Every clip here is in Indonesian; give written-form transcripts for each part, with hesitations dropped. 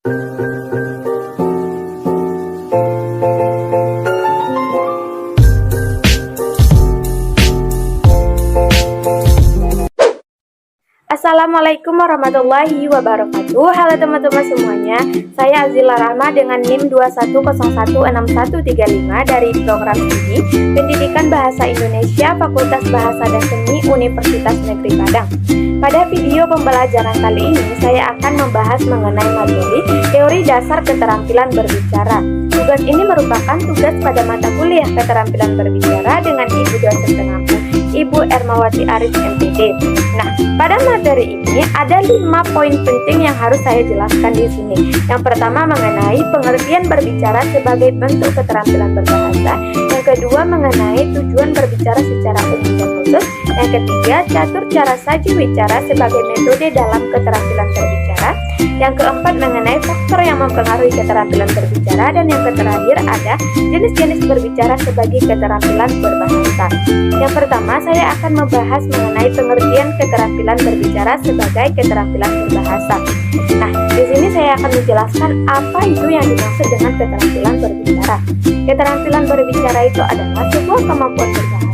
Assalamualaikum warahmatullahi wabarakatuh. Halo teman-teman semuanya, saya Azila Rahma dengan NIM 21016135 dari program studi Pendidikan Bahasa Indonesia Fakultas Bahasa dan Seni Universitas Negeri Padang. Pada video pembelajaran kali ini saya akan membahas mengenai materi teori dasar keterampilan berbicara. Tugas ini merupakan tugas pada mata kuliah keterampilan berbicara dengan Ibu dosen pengampu, Ibu Ermawati Arif MPD. Nah, pada materi ini ada 5 poin penting yang harus saya jelaskan di sini. Yang pertama mengenai pengertian berbicara sebagai bentuk keterampilan berbahasa. Yang kedua mengenai tujuan berbicara secara umum dan khusus. Yang ketiga, catur cara saji bicara sebagai metode dalam keterampilan berbicara. Yang keempat mengenai faktor yang mempengaruhi keterampilan berbicara. Dan yang terakhir ada jenis-jenis berbicara sebagai keterampilan berbahasa. Yang pertama saya akan membahas mengenai pengertian keterampilan berbicara sebagai keterampilan berbahasa. Nah, di sini saya akan menjelaskan apa itu yang dimaksud dengan keterampilan berbicara. Keterampilan berbicara itu adalah sebuah kemampuan berbahasa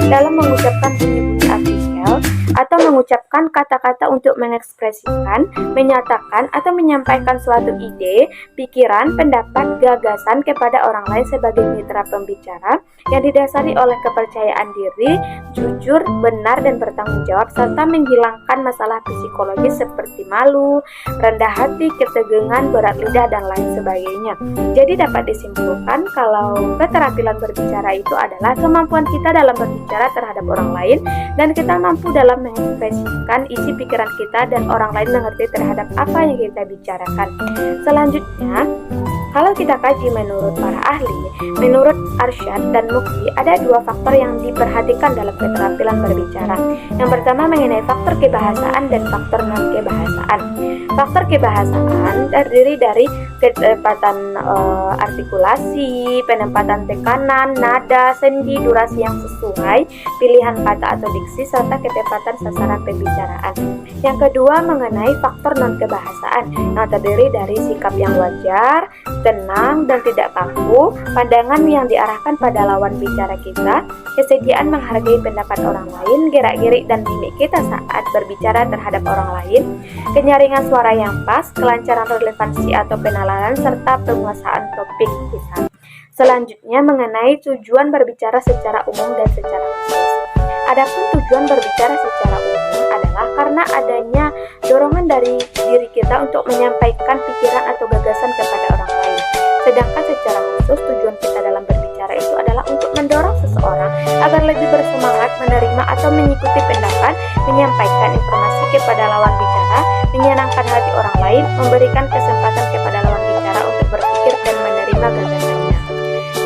dalam mengucapkan bunyi-bunyi artikel atau mengucapkan kata-kata untuk mengekspresikan, menyatakan atau menyampaikan suatu ide, pikiran, pendapat, gagasan kepada orang lain sebagai mitra pembicara yang didasari oleh kepercayaan diri, jujur, benar, dan bertanggung jawab, serta menghilangkan masalah psikologis seperti malu, rendah hati, ketegangan, berat lidah, dan lain sebagainya. Jadi dapat disimpulkan kalau keterampilan berbicara itu adalah kemampuan kita dalam berbicara terhadap orang lain dan kita mampu dalam mengekspresikan isi pikiran kita dan orang lain mengerti terhadap apa yang kita bicarakan. Selanjutnya, kalau kita kaji menurut para ahli, menurut Arsyad dan Mukti, ada 2 faktor yang diperhatikan dalam keterampilan berbicara. Yang pertama mengenai faktor kebahasaan dan faktor non-kebahasaan. Faktor kebahasaan terdiri dari ketepatan artikulasi, penempatan tekanan, nada, sendi, durasi yang sesuai, pilihan kata atau diksi, serta ketepatan sasaran pembicaraan. Yang kedua mengenai faktor non-kebahasaan yang terdiri dari sikap yang wajar, tenang dan tidak kaku, pandangan yang diarahkan pada lawan bicara kita, kesediaan menghargai pendapat orang lain, gerak-gerik dan mimik kita saat berbicara terhadap orang lain, kenyaringan suara yang pas, kelancaran relevansi atau penalaran, serta penguasaan topik kita. Selanjutnya mengenai tujuan berbicara secara umum dan secara khusus. Adapun tujuan berbicara secara umum adalah karena adanya dorongan dari diri kita untuk menyampaikan pikiran atau gagasan kepada orang lain. Sedangkan secara khusus tujuan kita dalam berbicara itu adalah untuk mendorong seseorang agar lebih bersemangat menerima atau mengikuti pendapat, menyampaikan informasi kepada lawan bicara, menyenangkan hati orang lain, memberikan kesempatan kepada lawan bicara untuk berpikir dan menerima gagasannya.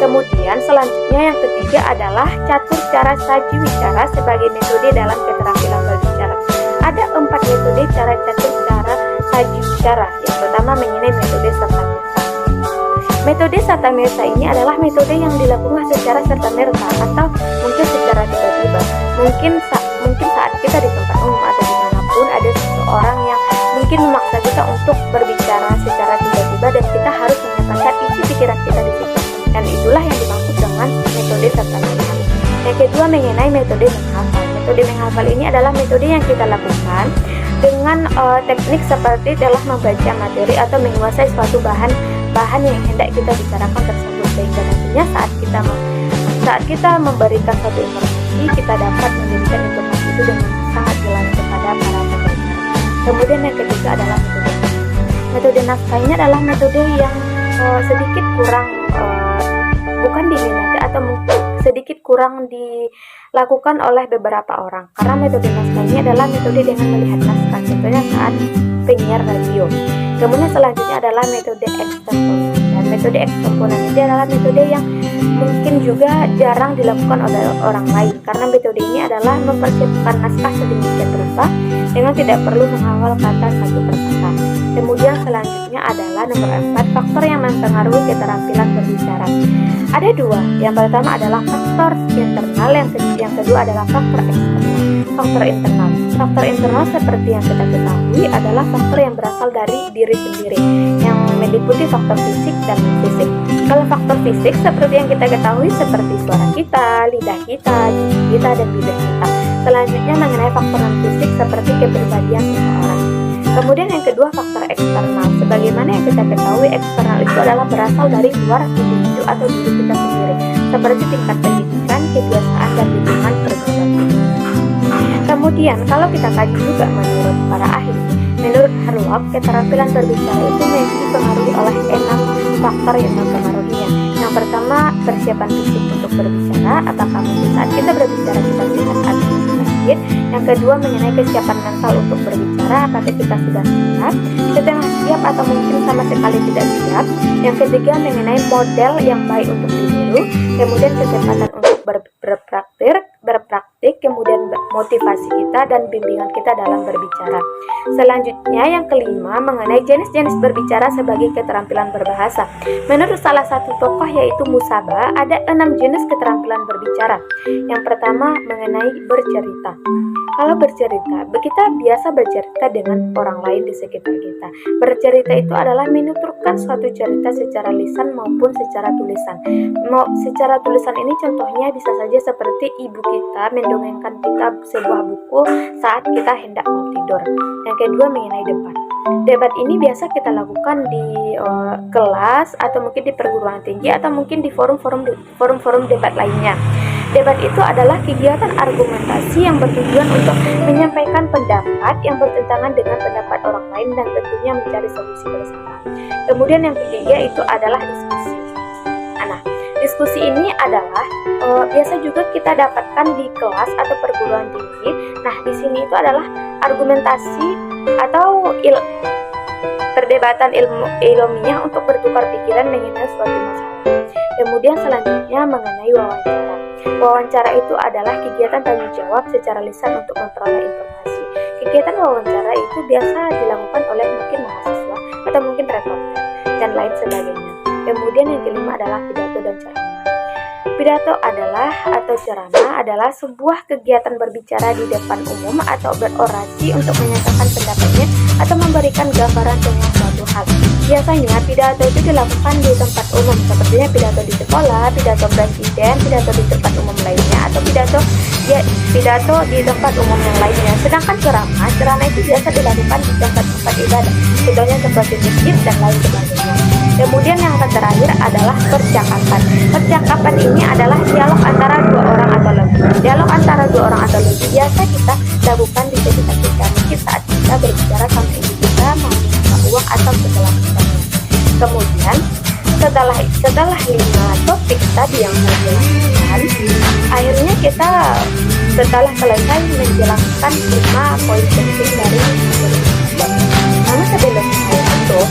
Kemudian selanjutnya yang ketiga adalah catur cara saji bicara sebagai metode dalam keterampilan berbicara. Ada 4 metode cara catur cara saji bicara. Yang pertama mengenai metode serta-merta. Metode serta-merta ini adalah metode yang dilakukan secara serta-merta atau mungkin secara tiba-tiba. Mungkin saat kita di tempat umum atau dimanapun ada seseorang yang mungkin memaksa kita untuk berbicara secara tiba-tiba dan kita harus menyatakan isi pikiran kita di situ. Dan itulah yang dimaksud dengan metode serta-merta. Yang kedua mengenai metode menghafal. Metode menghafal ini adalah metode yang kita lakukan dengan teknik seperti telah membaca materi atau menguasai suatu bahan yang hendak kita bicarakan tersebut, sehingga nantinya saat kita memberikan suatu informasi kita dapat memberikan informasi itu dengan sangat jelas kepada para pendengar. Kemudian yang ketiga adalah metode naskah. Ini adalah metode yang sedikit kurang bukan diminati atau sedikit kurang dilakukan oleh beberapa orang, karena metode naskah ini adalah metode dengan melihat naskah, contohnya saat penyiar radio. Kemudian selanjutnya adalah metode ekstemporan, dan metode ekstemporan ini adalah metode yang mungkin juga jarang dilakukan oleh orang lain, karena metode ini adalah mempersiapkan naskah sedemikian rupa dengan tidak perlu menghafal kata satu persatu. Kemudian selanjutnya adalah nomor 4, faktor yang mempengaruhi keterampilan berbicara. Ada 2. Yang pertama adalah faktor internal, yang kedua adalah faktor eksternal. Faktor internal. Faktor internal seperti yang kita ketahui adalah faktor yang berasal dari diri sendiri, yang meliputi faktor fisik dan non-fisik. Kalau faktor fisik seperti yang kita ketahui seperti suara kita, lidah kita, gigi kita, dan bibir kita. Selanjutnya mengenai faktor non-fisik seperti kepribadian seseorang. Kemudian yang kedua faktor eksternal. Sebagaimana yang kita ketahui, eksternal itu adalah berasal dari luar individu atau diri kita sendiri, seperti tingkat pendidikan, kebiasaan, dan lingkungan pergaulan. Kemudian kalau kita kaji juga menurut para ahli, menurut Harlow, keterampilan berbicara itu dipengaruhi oleh 6 faktor yang mempengaruhinya. Yang pertama, persiapan fisik untuk berbicara, apakah mungkin saat kita berbicara kita sehat atau sakit. Yang kedua, mengenai kesiapan mental untuk berbicara, apakah kita sudah siap, setengah siap, atau mungkin sama sekali tidak siap. Yang ketiga, mengenai model yang baik untuk ditiru. Kemudian kecepatan untuk berpraktik, kemudian motivasi kita dan bimbingan kita dalam berbicara. Selanjutnya yang kelima, mengenai jenis-jenis berbicara sebagai keterampilan berbahasa. Menurut salah satu tokoh yaitu Musaba, ada 6 jenis keterampilan berbicara. Yang pertama mengenai bercerita. Kalau bercerita, kita biasa bercerita dengan orang lain di sekitar kita. Bercerita itu adalah menuturkan suatu cerita secara lisan maupun secara tulisan. Secara tulisan ini contohnya bisa saja seperti ibu kita mendongengkan kita sebuah buku saat kita hendak mau tidur. Yang kedua mengenai debat. Debat ini biasa kita lakukan di kelas atau mungkin di perguruan tinggi atau mungkin di forum-forum debat lainnya. Debat itu adalah kegiatan argumentasi yang bertujuan untuk menyampaikan pendapat yang bertentangan dengan pendapat orang lain dan tentunya mencari solusi bersama. Kemudian yang ketiga itu adalah diskusi. Nah, diskusi ini adalah biasa juga kita dapatkan di kelas atau perguruan tinggi. Nah, di sini itu adalah argumentasi atau perdebatan ilmiah untuk bertukar pikiran mengenai suatu masalah. Kemudian selanjutnya mengenai wawancara. Wawancara itu adalah kegiatan tanya jawab secara lisan untuk memperoleh informasi. Kegiatan wawancara itu biasa dilakukan oleh mungkin mahasiswa atau mungkin reporter dan lain sebagainya. Kemudian yang kelima adalah pidato dan ceramah. Pidato atau ceramah adalah sebuah kegiatan berbicara di depan umum atau berorasi untuk menyatakan pendapatnya atau memberikan gambaran tentang suatu hal. Biasanya pidato itu dilakukan di tempat umum, sepertinya pidato di sekolah, pidato presiden, pidato di tempat umum lainnya, atau pidato di tempat umum yang lainnya. Sedangkan ceramah itu biasa dilakukan di tempat-tempat ibadah, contohnya seperti masjid dan lain sebagainya. Kemudian yang terakhir adalah percakapan. Percakapan ini adalah dialog antara 2 orang atau lebih. Dialog antara 2 orang atau lebih biasa kita lakukan di sekitar kita, mungkin saat kita berbicara sampai ibu kita mau minta uang atau setelah kita. Kemudian setelah 5 topik tadi yang saya jelaskan, akhirnya kita setelah selesai menjelaskan 5 poin penting dari berbicara. Namun sebelum saya tutup,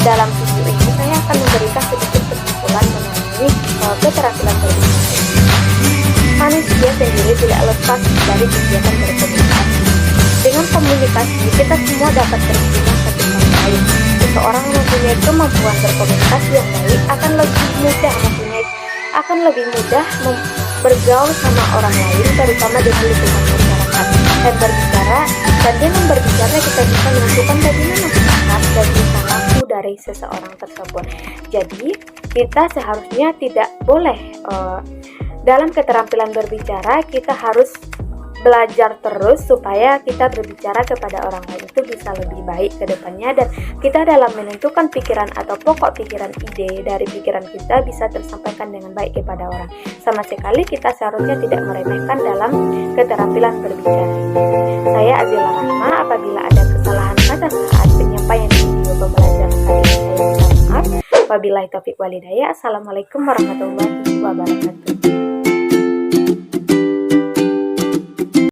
dalam video ini saya akan memberikan sedikit kesimpulan mengenai keterampilan berbicara. Manusia sendiri tidak lepas dari kegiatan berkomunikasi. Dengan komunikasi, kita semua dapat berbicara satu sama lain. Seseorang yang mempunyai kemampuan berkomunikasi yang baik akan lebih mudah bergaul sama orang lain, terutama dengan lingkungan masyarakat. Dan dengan berbicara kita bisa menentukan bagaimana sikap dan tingkah laku dari seseorang tersebut. Jadi kita seharusnya tidak boleh dalam keterampilan berbicara kita harus belajar terus supaya kita berbicara kepada orang lain itu bisa lebih baik ke depannya, dan kita dalam menentukan pikiran atau pokok pikiran ide dari pikiran kita bisa tersampaikan dengan baik kepada orang. Sama sekali kita seharusnya tidak meremehkan dalam keterampilan berbicara. Saya Azila Rahma, apabila ada kesalahan kata saat penyampaian video pembelajaran kali ini saya minta maaf. Wabillahi taufiq walhidayah. Assalamualaikum warahmatullahi wabarakatuh.